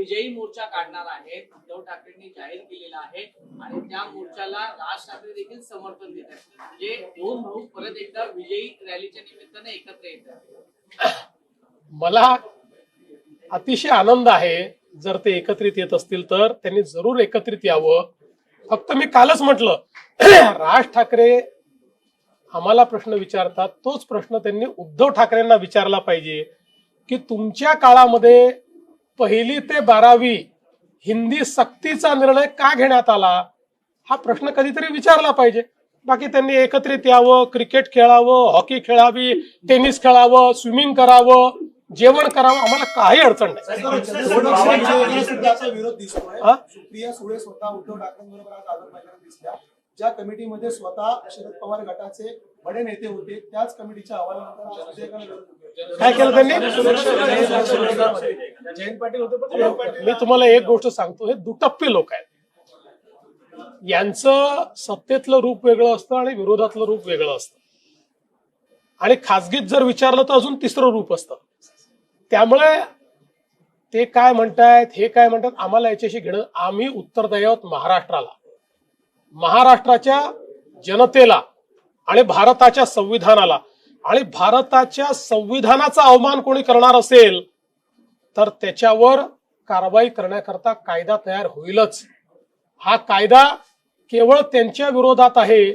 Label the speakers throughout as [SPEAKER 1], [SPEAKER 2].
[SPEAKER 1] विजयी मोर्चा काढणार आहेत उद्धव ठाकरेंनी जाहीर केलेला आहे आणि त्या मोर्चाला राज ठाकरे देखील समर्थन देत आहेत. म्हणजे दोन भाऊ परत एकदा विजयी रॅलीच्या निमित्ताने एकत्र येत आहेत.
[SPEAKER 2] मला अतिशय आनंद आहे जर ते एकत्रित येत असतील तर त्यांनी जरूर एकत्रित यावं. फक्त मी कालच म्हटलं राज ठाकरे आम्हाला प्रश्न विचारतात तोच प्रश्न त्यांनी उद्धव ठाकरेंना विचारला पाहिजे की तुमच्या काळामध्ये 1ली ते 12वी हिंदी सक्तीचा निर्णय का घेण्यात आला हा प्रश्न कधीतरी विचारला पाहिजे. बाकी त्यांनी एकत्रित यावं, क्रिकेट खेळावं, हॉकी खेळावी, टेनिस खेळावं, स्विमिंग करावं, जेवण करावं, आम्हाला काही अडचण नाही.
[SPEAKER 3] विरोध दिसतोय. सुप्रिया सुळे स्वतः उद्धव ठाकरेंबरोबर आज आझाद मैदानात दिसल्या. ज्या कमिटीमध्ये स्वतः शरद पवार गटाचे बडे नेते होते त्याच कमिटीच्या अहवालानंतर
[SPEAKER 2] काय केलं त्यांनी?
[SPEAKER 3] जयंत पाटील होते.
[SPEAKER 2] मी तुम्हाला एक गोष्ट सांगतो, हे दुटप्पी लोक आहेत. यांचं सत्तेतलं रूप वेगळं असतं आणि विरोधातलं रूप वेगळं असतं आणि खासगीत जर विचारलं तर अजून तिसरं रूप असतं. त्यामुळे ते काय म्हणतायत हे काय म्हणतात आम्हाला याच्याशी घेणं. आम्ही उत्तरदायी आहोत महाराष्ट्राला, महाराष्ट्राच्या जनतेला आणि भारताच्या संविधानाला. आणि भारताच्या संविधानाचा अवमान कोणी करणार असेल तर त्याच्यावर कारवाई करण्याकरता कायदा तयार होईलच. हा कायदा केवळ त्यांच्या विरोधात आहे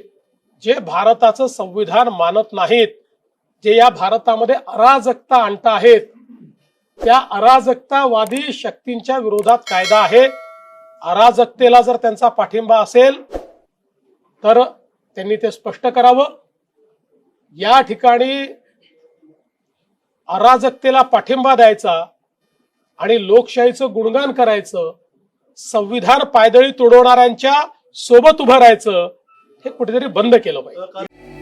[SPEAKER 2] जे भारताचं संविधान मानत नाहीत, जे या भारतामध्ये अराजकता आणत आहेत. त्या अराजकतावादी शक्तींच्या विरोधात कायदा आहे. अराजकतेला जर त्यांचा पाठिंबा असेल तर त्यांनी ते स्पष्ट करावं. या ठिकाणी अराजकतेला पाठिंबा द्यायचा आणि लोकशाहीचं गुणगान करायचं, संविधान पायदळी तोडवणाऱ्यांच्या सोबत उभं राहायचं हे कुठेतरी बंद केलं पाहिजे.